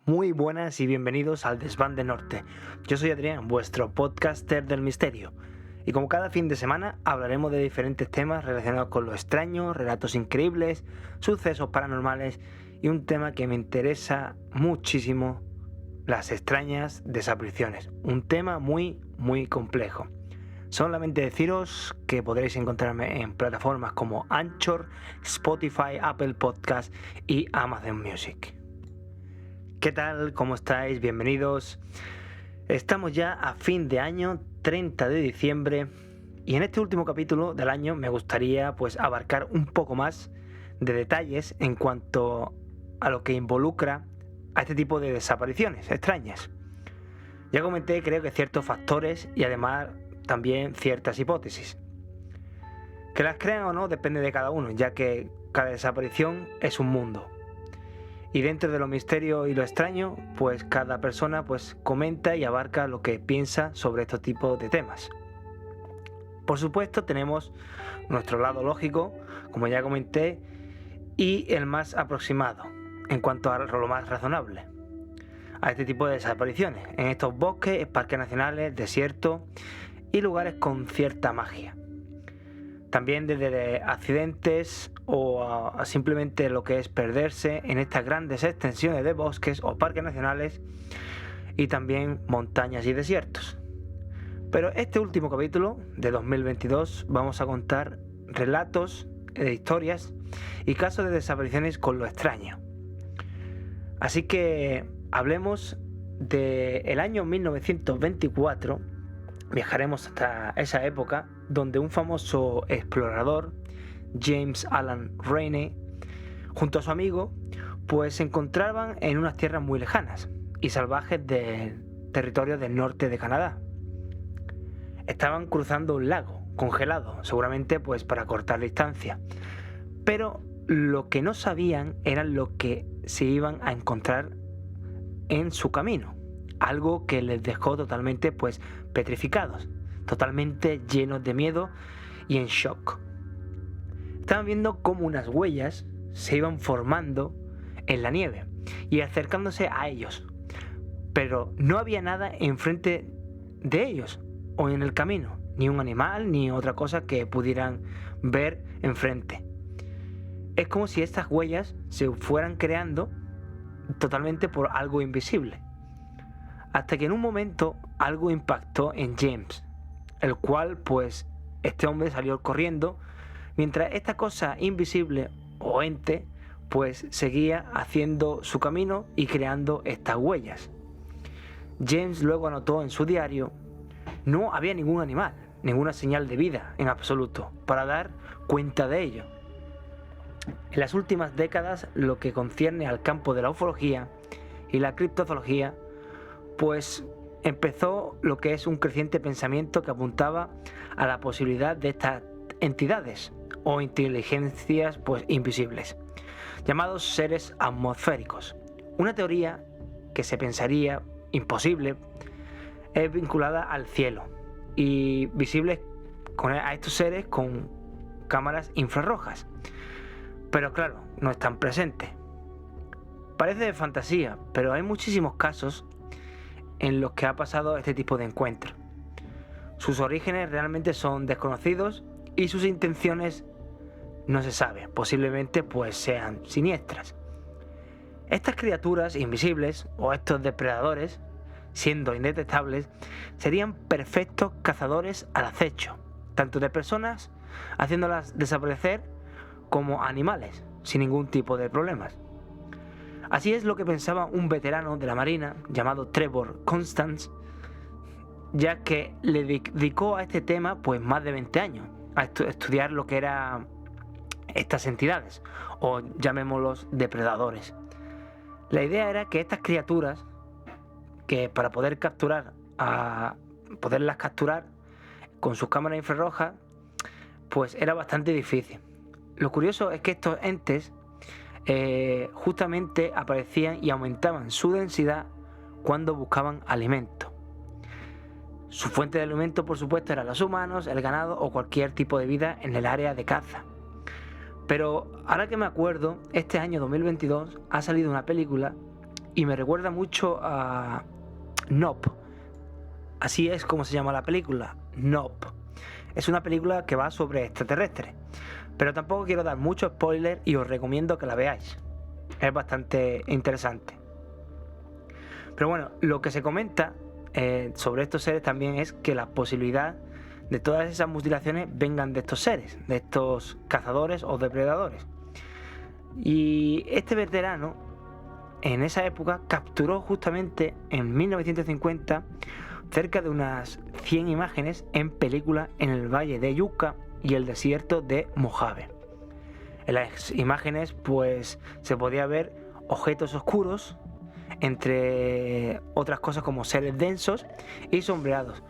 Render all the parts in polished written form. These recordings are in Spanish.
Muy buenas y bienvenidos al Desván de Norte. Yo soy Adrián, vuestro podcaster del misterio. Y como cada fin de semana hablaremos de diferentes temas relacionados con lo extraño, relatos increíbles, sucesos paranormales y un tema que me interesa muchísimo, las extrañas desapariciones. Un tema muy complejo. Solamente deciros que podréis encontrarme en plataformas como Anchor, Spotify, Apple Podcast y Amazon Music. ¿Qué tal? ¿Cómo estáis? Bienvenidos. Estamos ya a fin de año, 30 de diciembre, y en este último capítulo del año me gustaría abarcar un poco más de detalles en cuanto a lo que involucra a este tipo de desapariciones extrañas. Ya comenté, creo que ciertos factores y además también ciertas hipótesis. Que las crean o no depende de cada uno, ya que cada desaparición es un mundo. Y dentro de lo misterio y lo extraño, cada persona comenta y abarca lo que piensa sobre estos tipos de temas. Por supuesto tenemos nuestro lado lógico, como ya comenté, y el más aproximado, en cuanto a lo más razonable, a este tipo de desapariciones, en estos bosques, parques nacionales, desiertos y lugares con cierta magia. También desde accidentes o a simplemente lo que es perderse en estas grandes extensiones de bosques o parques nacionales y también montañas y desiertos. Pero este último capítulo de 2022 vamos a contar relatos de historias y casos de desapariciones con lo extraño. Así que hablemos del año 1924. Viajaremos hasta esa época donde un famoso explorador, James Alan Rainey, junto a su amigo, se encontraban en unas tierras muy lejanas y salvajes del territorio del norte de Canadá. Estaban cruzando un lago congelado, seguramente para cortar distancia, pero lo que no sabían era lo que se iban a encontrar en su camino. Algo que les dejó totalmente petrificados, totalmente llenos de miedo y en shock. Estaban viendo cómo unas huellas se iban formando en la nieve y acercándose a ellos, pero no había nada enfrente de ellos o en el camino, ni un animal ni otra cosa que pudieran ver enfrente. Es como si estas huellas se fueran creando totalmente por algo invisible. Hasta que en un momento algo impactó en James, el cual este hombre salió corriendo mientras esta cosa invisible o ente seguía haciendo su camino y creando estas huellas. James luego anotó en su diario: no había ningún animal, ninguna señal de vida en absoluto para dar cuenta de ello. En las últimas décadas, lo que concierne al campo de la ufología y la criptozoología, empezó lo que es un creciente pensamiento que apuntaba a la posibilidad de estas entidades o inteligencias invisibles, llamados seres atmosféricos. Una teoría que se pensaría imposible es vinculada al cielo y visibles a estos seres con cámaras infrarrojas, pero claro, no están presentes. Parece de fantasía, pero hay muchísimos casos en los que ha pasado este tipo de encuentros. Sus orígenes realmente son desconocidos y sus intenciones no se sabe, posiblemente sean siniestras. Estas criaturas invisibles o estos depredadores, siendo indetectables, serían perfectos cazadores al acecho, tanto de personas haciéndolas desaparecer como animales, sin ningún tipo de problemas. Así es lo que pensaba un veterano de la Marina llamado Trevor Constance, ya que le dedicó a este tema más de 20 años, a estudiar lo que eran estas entidades, o llamémoslos depredadores. La idea era que estas criaturas, que para poderlas capturar con sus cámaras infrarrojas, era bastante difícil. Lo curioso es que estos entes justamente aparecían y aumentaban su densidad cuando buscaban alimento. Su fuente de alimento, por supuesto, eran los humanos, el ganado o cualquier tipo de vida en el área de caza. Pero ahora que me acuerdo, este año 2022 ha salido una película y me recuerda mucho a Nope. Así es como se llama la película, Nope. Es una película que va sobre extraterrestres, pero tampoco quiero dar mucho spoiler y os recomiendo que la veáis. Es bastante interesante. Pero bueno, lo que se comenta sobre estos seres también es que la posibilidad de todas esas mutilaciones vengan de estos seres, de estos cazadores o depredadores. Y este veterano, en esa época, capturó justamente en 1950 cerca de unas 100 imágenes en película en el valle de Yucca y el desierto de Mojave. En las imágenes pues se podía ver objetos oscuros, entre otras cosas como seres densos y sombreados,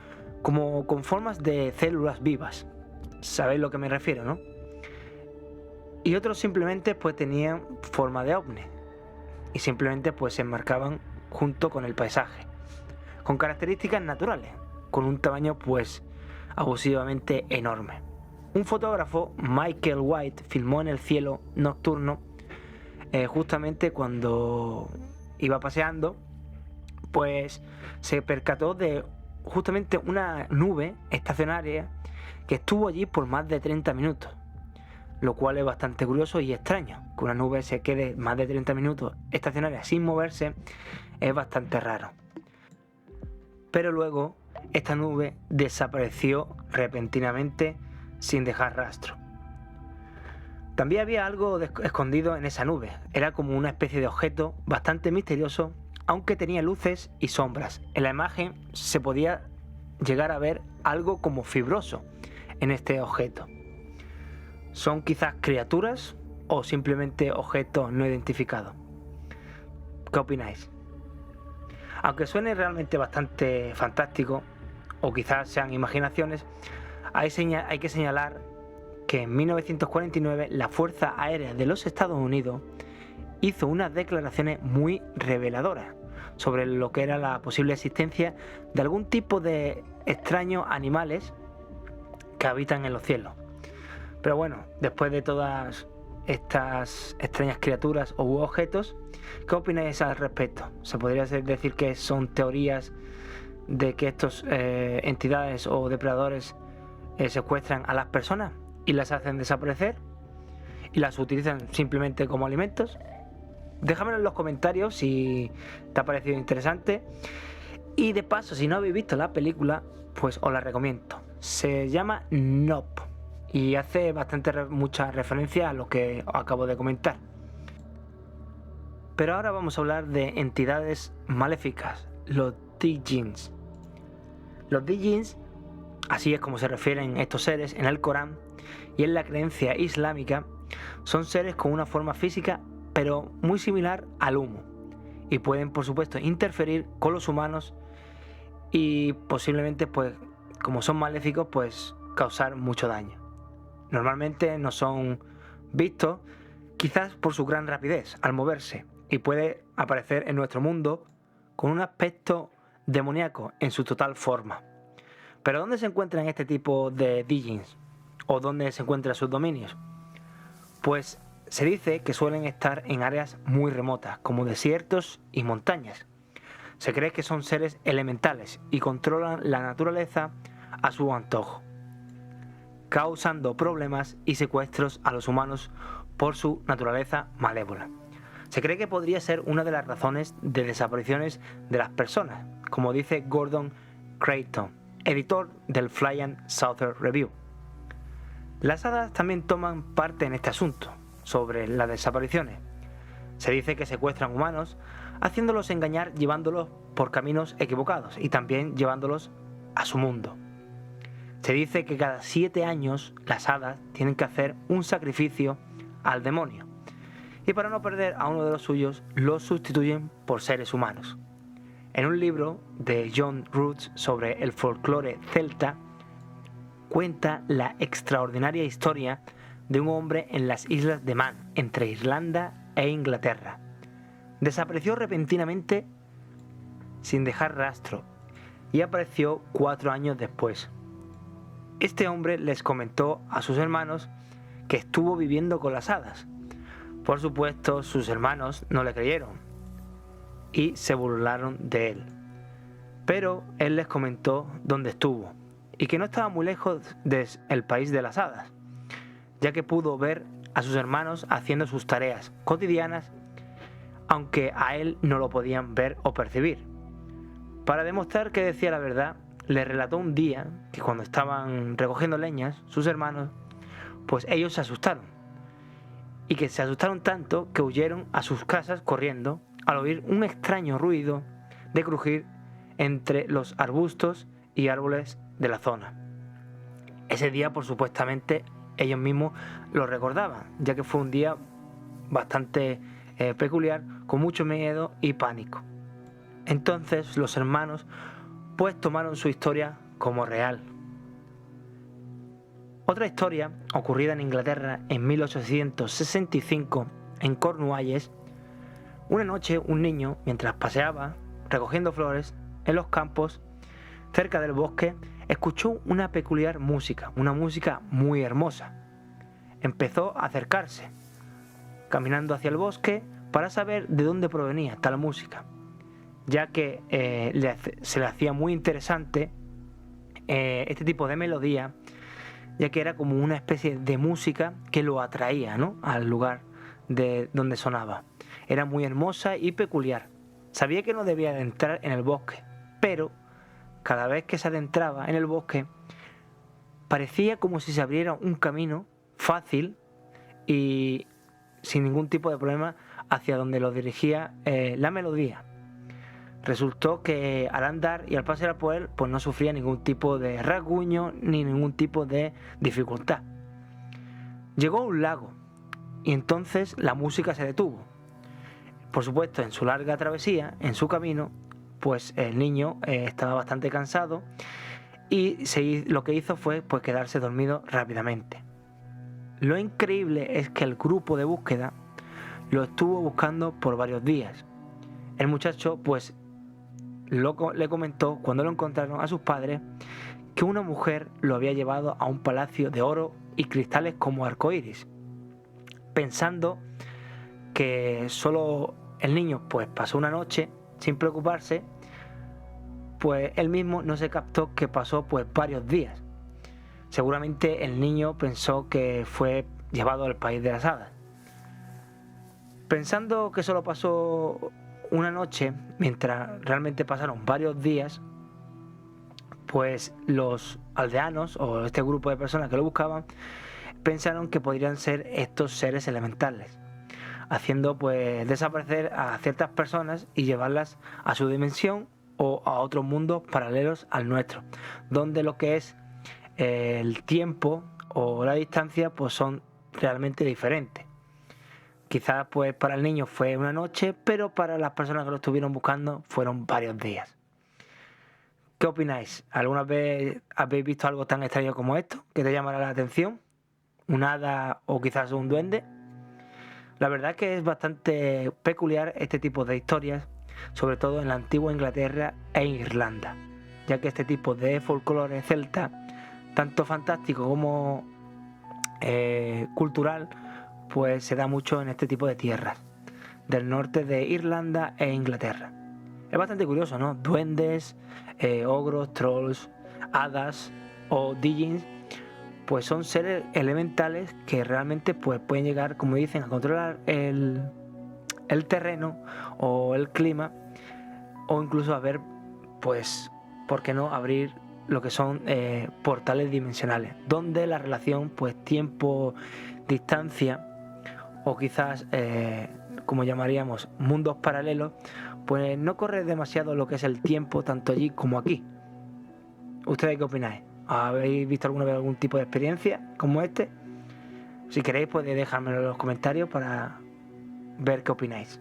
como con formas de células vivas. ¿Sabéis lo que me refiero, no? Y otros simplemente pues tenían forma de ovni y simplemente pues se enmarcaban junto con el paisaje, con características naturales, con un tamaño pues abusivamente enorme. Un fotógrafo, Michael White, filmó en el cielo nocturno justamente cuando iba paseando, pues se percató de justamente una nube estacionaria que estuvo allí por más de 30 minutos, lo cual es bastante curioso y extraño. Que una nube se quede más de 30 minutos estacionaria sin moverse es bastante raro. Pero luego esta nube desapareció repentinamente sin dejar rastro. También había algo escondido en esa nube. Era como una especie de objeto bastante misterioso, aunque tenía luces y sombras. En la imagen se podía llegar a ver algo como fibroso en este objeto. ¿Son quizás criaturas o simplemente objetos no identificados? ¿Qué opináis? Aunque suene realmente bastante fantástico, o quizás sean imaginaciones, hay que señalar que en 1949 la Fuerza Aérea de los Estados Unidos hizo unas declaraciones muy reveladoras sobre lo que era la posible existencia de algún tipo de extraños animales que habitan en los cielos. Pero bueno, después de todas estas extrañas criaturas u objetos, ¿qué opináis al respecto? ¿Se podría decir que son teorías de que estas entidades o depredadores secuestran a las personas y las hacen desaparecer y las utilizan simplemente como alimentos? Déjamelo en los comentarios si te ha parecido interesante. Y de paso, si no habéis visto la película, pues os la recomiendo. Se llama Nope y hace mucha referencia a lo que os acabo de comentar. Pero ahora vamos a hablar de entidades maléficas, los Djinns. Los Djinns, así es como se refieren estos seres en el Corán y en la creencia islámica, son seres con una forma física pero muy similar al humo y pueden por supuesto interferir con los humanos y posiblemente pues como son maléficos pues causar mucho daño. Normalmente no son vistos quizás por su gran rapidez al moverse y puede aparecer en nuestro mundo con un aspecto demoníaco en su total forma. ¿Pero dónde se encuentran este tipo de Djinns? ¿O dónde se encuentran sus dominios? Pues se dice que suelen estar en áreas muy remotas, como desiertos y montañas. Se cree que son seres elementales y controlan la naturaleza a su antojo, causando problemas y secuestros a los humanos por su naturaleza malévola. Se cree que podría ser una de las razones de desapariciones de las personas, como dice Gordon Creighton, editor del Flying Saucer Review. Las hadas también toman parte en este asunto, sobre las desapariciones. Se dice que secuestran humanos, haciéndolos engañar, llevándolos por caminos equivocados y también llevándolos a su mundo. Se dice que cada 7 años las hadas tienen que hacer un sacrificio al demonio y para no perder a uno de los suyos los sustituyen por seres humanos. En un libro de John Roots sobre el folclore celta cuenta la extraordinaria historia de un hombre en las islas de Man, entre Irlanda e Inglaterra. Desapareció repentinamente sin dejar rastro y apareció 4 años después. Este hombre les comentó a sus hermanos que estuvo viviendo con las hadas. Por supuesto, sus hermanos no le creyeron y se burlaron de él. Pero él les comentó dónde estuvo y que no estaba muy lejos del país de las hadas, ya que pudo ver a sus hermanos haciendo sus tareas cotidianas, aunque a él no lo podían ver o percibir. Para demostrar que decía la verdad, le relató un día que cuando estaban recogiendo leñas, sus hermanos, pues ellos se asustaron. Y que se asustaron tanto que huyeron a sus casas corriendo al oír un extraño ruido de crujir entre los arbustos y árboles de la zona. Ese día, por supuestamente, ellos mismos lo recordaban, ya que fue un día bastante peculiar, con mucho miedo y pánico. Entonces los hermanos pues tomaron su historia como real. Otra historia ocurrida en Inglaterra en 1865 en Cornualles. Una noche un niño, mientras paseaba recogiendo flores en los campos cerca del bosque, escuchó una peculiar música, una música muy hermosa. Empezó a acercarse, caminando hacia el bosque para saber de dónde provenía tal música, ya que se le hacía muy interesante este tipo de melodía, ya que era como una especie de música que lo atraía, ¿no?, al lugar de donde sonaba. Era muy hermosa y peculiar. Sabía que no debía de entrar en el bosque, pero cada vez que se adentraba en el bosque parecía como si se abriera un camino fácil y sin ningún tipo de problema hacia donde lo dirigía la melodía. Resultó que al andar y al pasear por él, pues no sufría ningún tipo de rasguño ni ningún tipo de dificultad. Llegó a un lago y entonces la música se detuvo. Por supuesto, en su larga travesía, en su camino, pues el niño estaba bastante cansado y lo que hizo fue pues quedarse dormido rápidamente. Lo increíble es que el grupo de búsqueda lo estuvo buscando por varios días. El muchacho pues le comentó cuando lo encontraron a sus padres que una mujer lo había llevado a un palacio de oro y cristales como arcoíris, pensando que solo el niño pues pasó una noche sin preocuparse, pues él mismo no se captó que pasó pues varios días. Seguramente el niño pensó que fue llevado al país de las hadas. Pensando que solo pasó una noche, mientras realmente pasaron varios días, pues los aldeanos o este grupo de personas que lo buscaban pensaron que podrían ser estos seres elementales, haciendo pues desaparecer a ciertas personas y llevarlas a su dimensión o a otros mundos paralelos al nuestro, donde lo que es el tiempo o la distancia pues son realmente diferentes. Quizás pues para el niño fue una noche, pero para las personas que lo estuvieron buscando fueron varios días. ¿Qué opináis? ¿Alguna vez habéis visto algo tan extraño como esto que te llamará la atención? ¿Un hada o quizás un duende? La verdad es que es bastante peculiar este tipo de historias, sobre todo en la antigua Inglaterra e Irlanda, ya que este tipo de folclore celta, tanto fantástico como cultural, pues se da mucho en este tipo de tierras del norte de Irlanda e Inglaterra. Es bastante curioso, ¿no? Duendes, ogros, trolls, hadas o djinns, pues son seres elementales que realmente pues pueden llegar, como dicen, a controlar el terreno o el clima, o incluso a ver, pues, ¿por qué no abrir lo que son portales dimensionales, donde la relación pues tiempo-distancia o quizás como llamaríamos mundos paralelos, pues no corre demasiado lo que es el tiempo tanto allí como aquí. ¿Ustedes qué opináis? ¿Habéis visto alguna vez algún tipo de experiencia como este? Si queréis podéis dejármelo en los comentarios para ver qué opináis.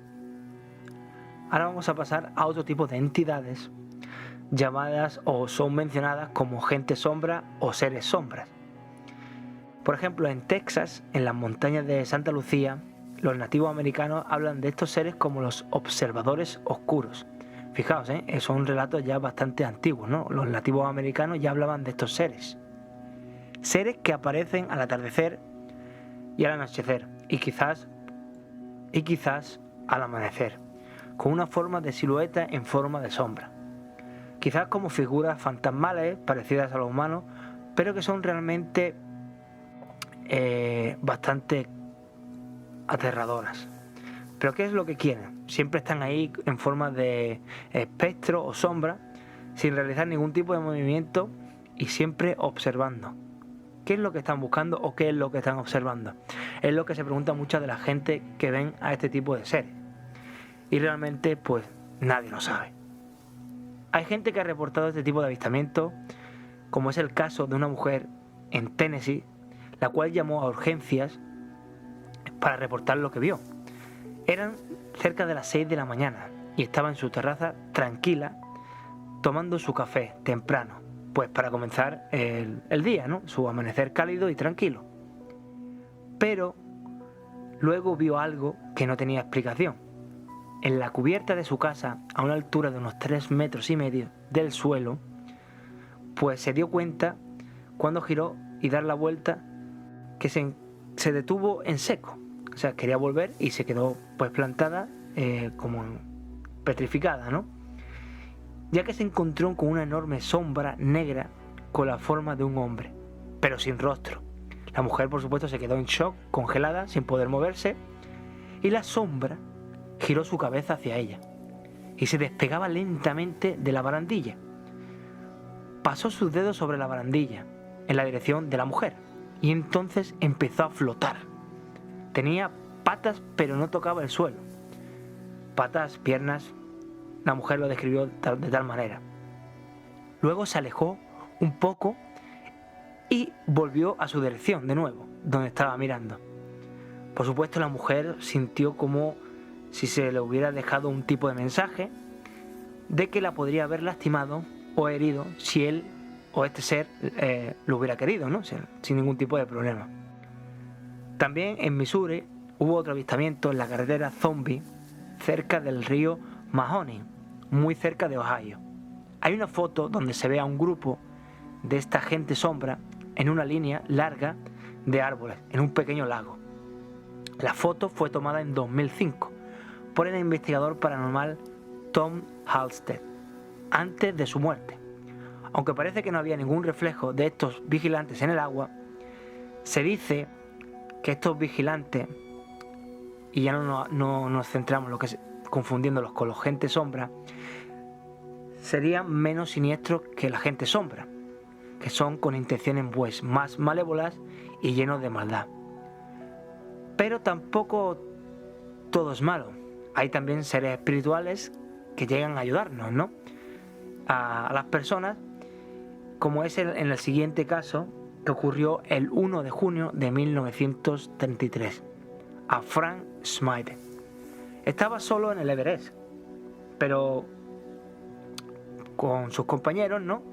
Ahora vamos a pasar a otro tipo de entidades llamadas o son mencionadas como gente sombra o seres sombras. Por ejemplo, en Texas, en las montañas de Santa Lucía, los nativos americanos hablan de estos seres como los observadores oscuros. Fijaos, son relatos ya bastante antiguos, ¿no? Los nativos americanos ya hablaban de estos seres. Seres que aparecen al atardecer y al anochecer, y quizás al amanecer. con una forma de silueta en forma de sombra. Quizás como figuras fantasmales parecidas a los humanos, pero que son realmente bastante aterradoras. ¿Pero qué es lo que quieren? Siempre están ahí en forma de espectro o sombra, sin realizar ningún tipo de movimiento y siempre observando. ¿Qué es lo que están buscando o qué es lo que están observando? Es lo que se pregunta mucha de la gente que ven a este tipo de seres. Y realmente, pues, nadie lo sabe. Hay gente que ha reportado este tipo de avistamientos, como es el caso de una mujer en Tennessee, la cual llamó a urgencias para reportar lo que vio. Eran cerca de las 6 de la mañana y estaba en su terraza tranquila, tomando su café temprano, pues para comenzar el día, ¿no? Su amanecer cálido y tranquilo. Pero luego vio algo que no tenía explicación. En la cubierta de su casa, a una altura de unos 3,5 metros del suelo, pues se dio cuenta cuando giró y dar la vuelta que se detuvo en seco. O sea, quería volver y se quedó pues plantada como petrificada, ¿no? Ya que se encontró con una enorme sombra negra con la forma de un hombre, pero sin rostro. La mujer, por supuesto, se quedó en shock, congelada, sin poder moverse, y la sombra giró su cabeza hacia ella y se despegaba lentamente de la barandilla. Pasó sus dedos sobre la barandilla en la dirección de la mujer y entonces empezó a flotar. Tenía patas, pero no tocaba el suelo. Patas, piernas. La mujer lo describió de tal manera. Luego se alejó un poco y volvió a su dirección de nuevo, donde estaba mirando. Por supuesto, la mujer sintió como si se le hubiera dejado un tipo de mensaje de que la podría haber lastimado o herido si él o este ser lo hubiera querido, ¿no? Sin ningún tipo de problema. También en Missouri hubo otro avistamiento en la carretera Zombie, cerca del río Mahoney, muy cerca de Ohio. Hay una foto donde se ve a un grupo de esta gente sombra en una línea larga de árboles, en un pequeño lago. La foto fue tomada en 2005 por el investigador paranormal Tom Halstead, antes de su muerte. Aunque parece que no había ningún reflejo de estos vigilantes en el agua, se dice que estos vigilantes, y ya no nos centramos confundiéndolos con los gente sombra, serían menos siniestros que la gente sombra, que son con intenciones pues más malévolas y llenos de maldad. Pero tampoco todo es malo. Hay también seres espirituales que llegan a ayudarnos, ¿no? A las personas, como es en el siguiente caso que ocurrió el 1 de junio de 1933 a Frank Smythe. Estaba solo en el Everest, pero con sus compañeros, ¿no?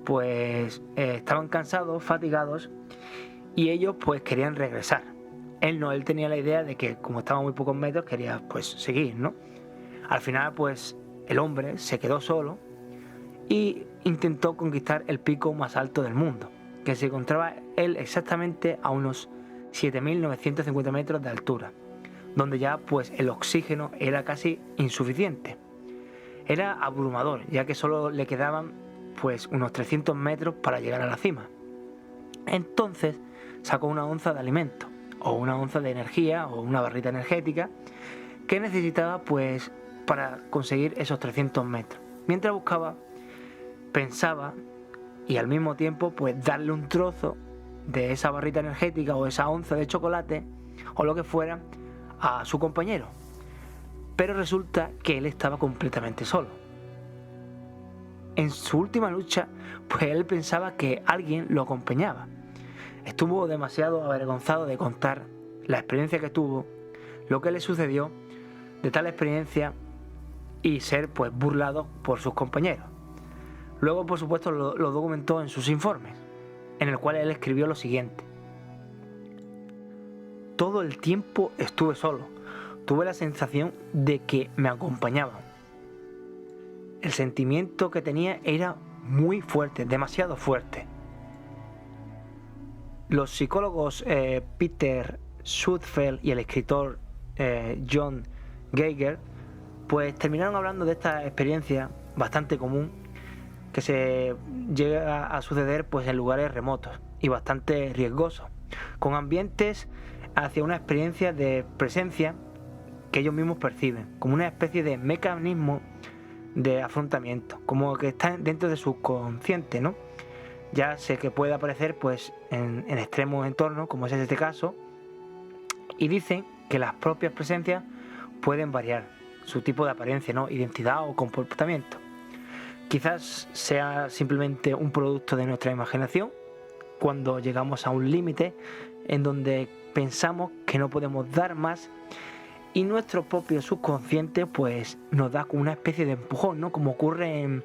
Pues estaban cansados, fatigados, y ellos pues querían regresar. Él tenía la idea de que como estaba a muy pocos metros quería pues seguir, ¿no? Al final pues el hombre se quedó solo y intentó conquistar el pico más alto del mundo, que se encontraba él exactamente a unos 7.950 metros de altura, donde ya pues el oxígeno era casi insuficiente. Era abrumador, ya que solo le quedaban pues unos 300 metros para llegar a la cima. Entonces sacó una onza de alimento, o una onza de energía, o una barrita energética, que necesitaba pues para conseguir esos 300 metros. Mientras buscaba, pensaba, y al mismo tiempo pues darle un trozo de esa barrita energética o esa onza de chocolate, o lo que fuera, a su compañero. Pero resulta que él estaba completamente solo. En su última lucha, pues él pensaba que alguien lo acompañaba. Estuvo demasiado avergonzado de contar la experiencia que tuvo, lo que le sucedió de tal experiencia y ser pues burlado por sus compañeros. Luego, por supuesto, lo documentó en sus informes, en el cual él escribió lo siguiente: todo el tiempo estuve solo. Tuve la sensación de que me acompañaban. El sentimiento que tenía era muy fuerte, demasiado fuerte. Los psicólogos Peter Sudfeld y el escritor John Geiger pues terminaron hablando de esta experiencia bastante común que se llega a suceder pues en lugares remotos y bastante riesgosos, con ambientes hacia una experiencia de presencia que ellos mismos perciben, como una especie de mecanismo de afrontamiento, como que está dentro de su consciente, ¿no? Ya sé que puede aparecer pues en extremos entornos, como es este caso, y dicen que las propias presencias pueden variar su tipo de apariencia, ¿no? Identidad o comportamiento. Quizás sea simplemente un producto de nuestra imaginación cuando llegamos a un límite en donde pensamos que no podemos dar más y nuestro propio subconsciente pues nos da como una especie de empujón, ¿no? Como ocurre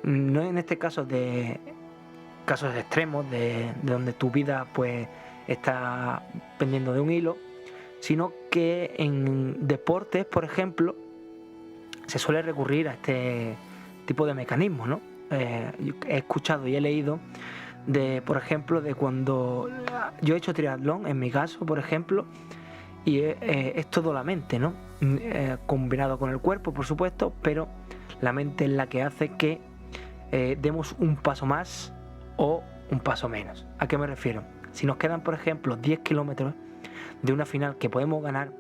no en este caso de casos extremos de donde tu vida pues está pendiendo de un hilo, sino que en deportes, por ejemplo, se suele recurrir a este tipo de mecanismos, ¿no? He escuchado y he leído por ejemplo, de cuando yo he hecho triatlón, en mi caso, por ejemplo, y es todo la mente, ¿no? Combinado con el cuerpo, por supuesto, pero la mente es la que hace que demos un paso más o un paso menos. ¿A qué me refiero? Si nos quedan, por ejemplo, 10 kilómetros de una final que podemos ganar,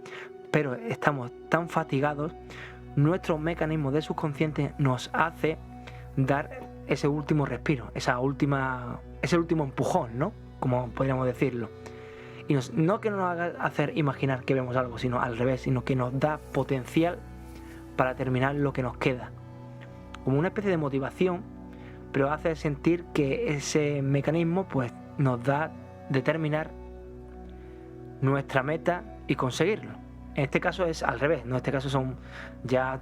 pero estamos tan fatigados, nuestro mecanismo de subconsciente nos hace dar ese último respiro, ese último empujón, ¿no? Como podríamos decirlo. Y no que nos haga hacer imaginar que vemos algo, sino al revés, sino que nos da potencial para terminar lo que nos queda. Como una especie de motivación, pero hace sentir que ese mecanismo pues nos da determinar nuestra meta y conseguirlo. En este caso es al revés, ¿no? En este caso son ya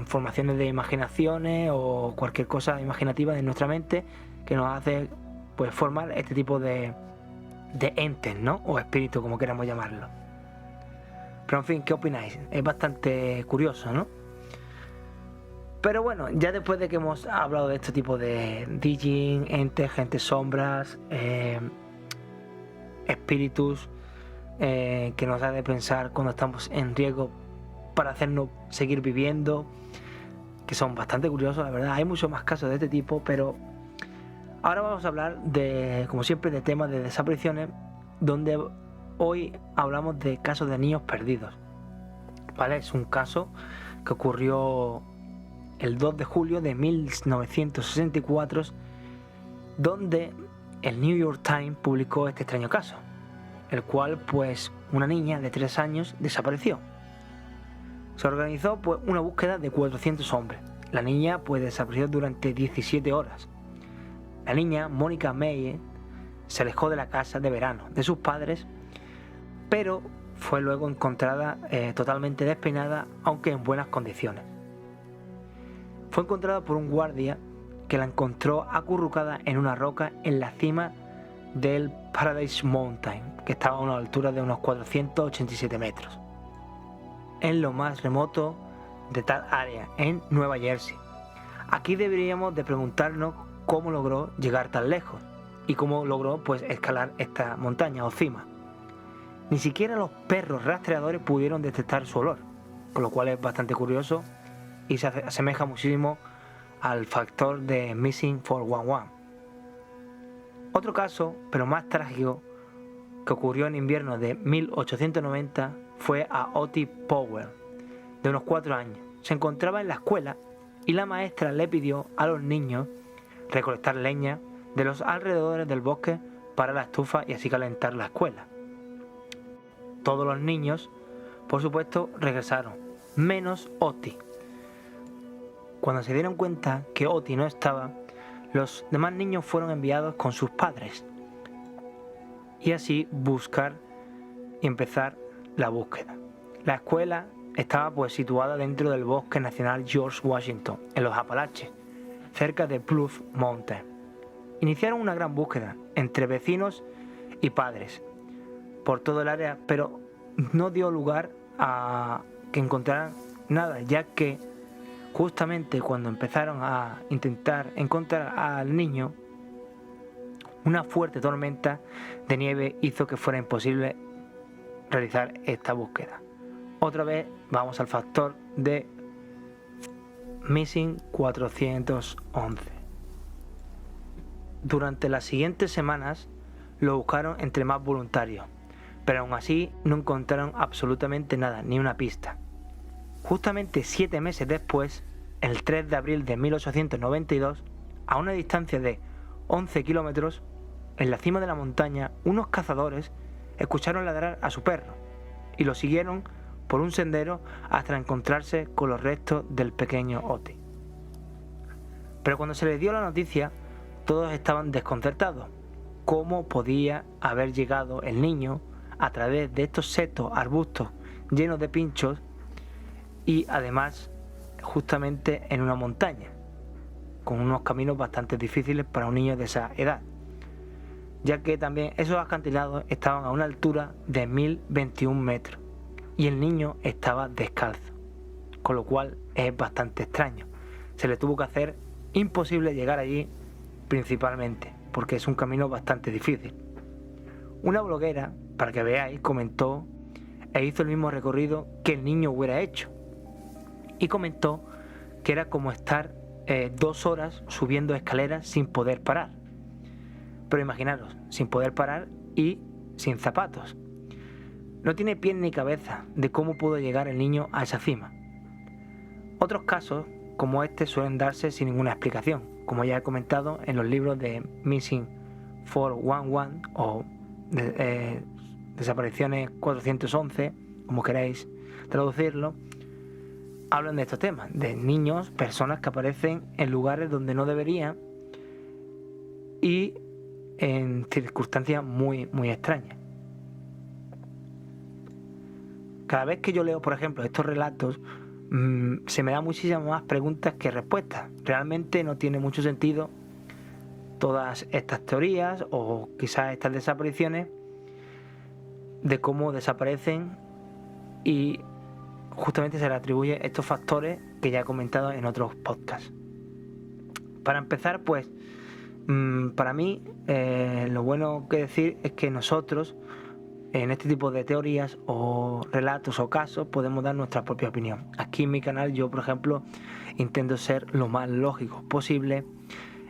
formaciones de imaginaciones o cualquier cosa imaginativa de nuestra mente que nos hace pues formar este tipo de entes, ¿no? O espíritu, como queramos llamarlo. Pero en fin, ¿qué opináis? Es bastante curioso, ¿no? Pero bueno, ya después de que hemos hablado de este tipo de DJing, entes, gentes sombras, espíritus, que nos hace pensar cuando estamos en riesgo para hacernos seguir viviendo, que son bastante curiosos, la verdad. Hay muchos más casos de este tipo, pero ahora vamos a hablar como siempre, de temas de desapariciones, donde hoy hablamos de casos de niños perdidos, ¿vale? Es un caso que ocurrió el 2 de julio de 1964, donde el New York Times publicó este extraño caso, el cual pues una niña de 3 años desapareció. Se organizó pues una búsqueda de 400 hombres. La niña pues desapareció durante 17 horas. La niña, Mónica Meyer, se alejó de la casa de verano de sus padres, pero fue luego encontrada totalmente despeinada, aunque en buenas condiciones. Fue encontrada por un guardia que la encontró acurrucada en una roca en la cima del Paradise Mountain, que estaba a una altura de unos 487 metros, en lo más remoto de tal área, en Nueva Jersey. Aquí deberíamos de preguntarnos cómo logró llegar tan lejos y cómo logró pues escalar esta montaña o cima. Ni siquiera los perros rastreadores pudieron detectar su olor, con lo cual es bastante curioso y se asemeja muchísimo al factor de Missing 411. Otro caso, pero más trágico, que ocurrió en invierno de 1890 fue a Otis Powell, de unos 4 años. Se encontraba en la escuela y la maestra le pidió a los niños recolectar leña de los alrededores del bosque para la estufa y así calentar la escuela. Todos los niños, por supuesto, regresaron, menos Otis. Cuando se dieron cuenta que Otis no estaba, los demás niños fueron enviados con sus padres y así buscar y empezar la búsqueda. La escuela estaba pues situada dentro del Bosque Nacional George Washington, en los Apalaches, cerca de Bluff Mountain. Iniciaron una gran búsqueda entre vecinos y padres por todo el área, pero no dio lugar a que encontraran nada, ya que justamente cuando empezaron a intentar encontrar al niño, una fuerte tormenta de nieve hizo que fuera imposible realizar esta búsqueda. Otra vez vamos al factor de Missing 411. Durante las siguientes semanas lo buscaron entre más voluntarios, pero aún así no encontraron absolutamente nada, ni una pista. Justamente 7 meses después, el 3 de abril de 1892, a una distancia de 11 kilómetros, en la cima de la montaña, unos cazadores escucharon ladrar a su perro y lo siguieron por un sendero hasta encontrarse con los restos del pequeño Otis. Pero cuando se les dio la noticia, todos estaban desconcertados. ¿Cómo podía haber llegado el niño a través de estos setos arbustos llenos de pinchos y además justamente en una montaña, con unos caminos bastante difíciles para un niño de esa edad, ya que también esos acantilados estaban a una altura de 1021 metros y el niño estaba descalzo, con lo cual es bastante extraño. Se le tuvo que hacer imposible llegar allí, principalmente porque es un camino bastante difícil. Una bloguera, para que veáis, comentó e hizo el mismo recorrido que el niño hubiera hecho, y comentó que era como estar 2 horas subiendo escaleras sin poder parar. Pero imaginaros, sin poder parar y sin zapatos. No tiene pies ni cabeza de cómo pudo llegar el niño a esa cima. Otros casos como este suelen darse sin ninguna explicación, como ya he comentado en los libros de Missing 411 o Desapariciones 411, como queráis traducirlo. Hablan de estos temas, de niños, personas que aparecen en lugares donde no deberían y en circunstancias muy, muy extrañas. Cada vez que yo leo, por ejemplo, estos relatos, se me dan muchísimas más preguntas que respuestas. Realmente no tiene mucho sentido todas estas teorías o quizás estas desapariciones, de cómo desaparecen, y justamente se le atribuye estos factores que ya he comentado en otros podcasts. Para empezar, pues, para mí, lo bueno que decir es que nosotros, en este tipo de teorías o relatos o casos, podemos dar nuestra propia opinión. Aquí en mi canal yo, por ejemplo, intento ser lo más lógico posible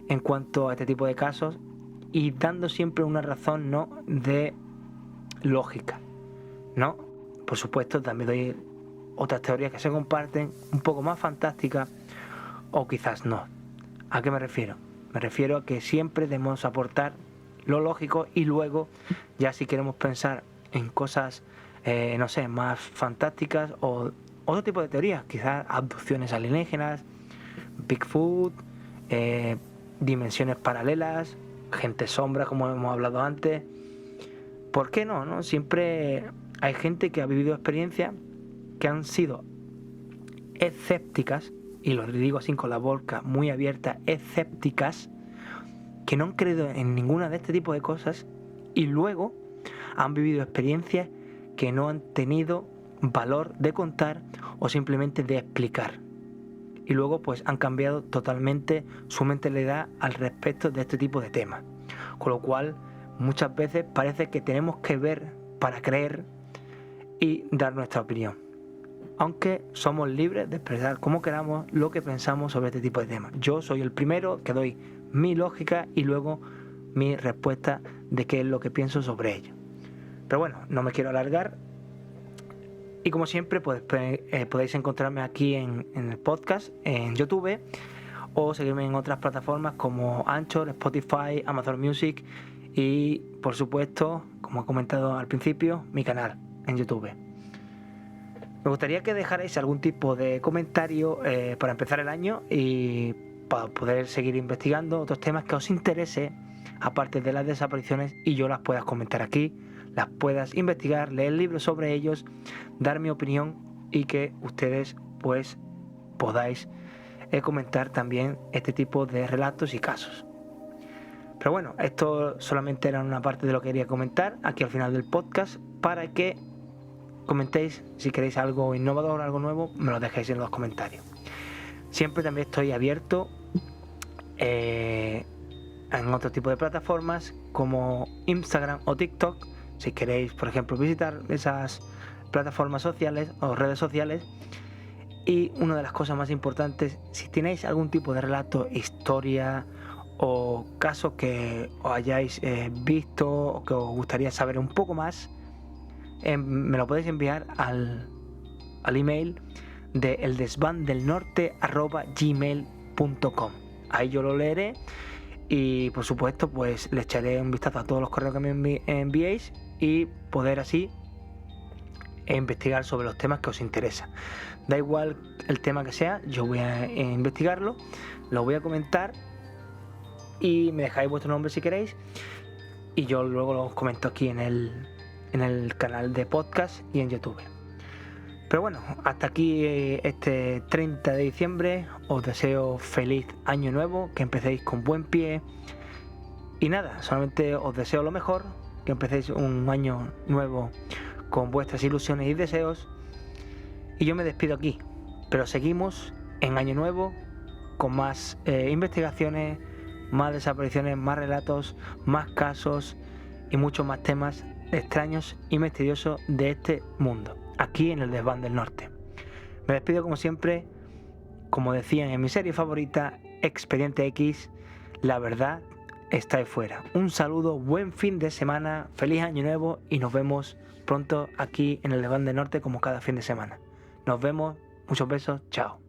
en cuanto a este tipo de casos y dando siempre una razón, ¿no?, de lógica, ¿no? Por supuesto, también doy otras teorías que se comparten, un poco más fantásticas o quizás no. ¿A qué me refiero? Me refiero a que siempre debemos aportar lo lógico y luego, ya si queremos pensar en cosas, no sé, más fantásticas o otro tipo de teorías, quizás abducciones alienígenas, Bigfoot, dimensiones paralelas, gente sombra, como hemos hablado antes. ¿Por qué no, no? Siempre hay gente que ha vivido experiencias que han sido escépticas, y lo digo así con la boca muy abierta, escépticas, que no han creído en ninguna de este tipo de cosas y luego han vivido experiencias que no han tenido valor de contar o simplemente de explicar. Y luego pues han cambiado totalmente su mentalidad al respecto de este tipo de temas. Con lo cual muchas veces parece que tenemos que ver para creer y dar nuestra opinión. Aunque somos libres de expresar como queramos lo que pensamos sobre este tipo de temas. Yo soy el primero que doy mi lógica y luego mi respuesta de qué es lo que pienso sobre ello. Pero bueno, no me quiero alargar. Y como siempre, pues, podéis encontrarme aquí en el podcast, en YouTube, o seguirme en otras plataformas como Anchor, Spotify, Amazon Music y, por supuesto, como he comentado al principio, mi canal en YouTube. Me gustaría que dejarais algún tipo de comentario para empezar el año y para poder seguir investigando otros temas que os interese, aparte de las desapariciones, y yo las puedas comentar aquí, las puedas investigar, leer libros sobre ellos, dar mi opinión y que ustedes pues podáis comentar también este tipo de relatos y casos. Pero bueno, esto solamente era una parte de lo que quería comentar aquí al final del podcast, para que comentéis si queréis algo innovador, algo nuevo, me lo dejéis en los comentarios. Siempre también estoy abierto en otro tipo de plataformas como Instagram o TikTok, si queréis, por ejemplo, visitar esas plataformas sociales o redes sociales Y una de las cosas más importantes, si tenéis algún tipo de relato, historia o casos que os hayáis visto o que os gustaría saber un poco más, me lo podéis enviar al email de eldesvandelnorte@gmail.com. Ahí yo lo leeré y por supuesto pues le echaré un vistazo a todos los correos que me enviéis y poder así investigar sobre los temas que os interesan. Da igual el tema que sea, yo voy a investigarlo, lo voy a comentar y me dejáis vuestro nombre si queréis y yo luego lo comento aquí en el canal de podcast y en YouTube. Pero bueno, hasta aquí este 30 de diciembre. Os deseo feliz año nuevo, que empecéis con buen pie. Y nada, solamente os deseo lo mejor, que empecéis un año nuevo con vuestras ilusiones y deseos. Y yo me despido aquí, pero seguimos en año nuevo con más investigaciones, más desapariciones, más relatos, más casos y muchos más temas extraños y misteriosos de este mundo, aquí en el Desván del Norte. Me despido como siempre, como decían en mi serie favorita, Expediente X, la verdad está ahí fuera. Un saludo, buen fin de semana, feliz año nuevo y nos vemos pronto aquí en el Desván del Norte como cada fin de semana. Nos vemos, muchos besos, chao.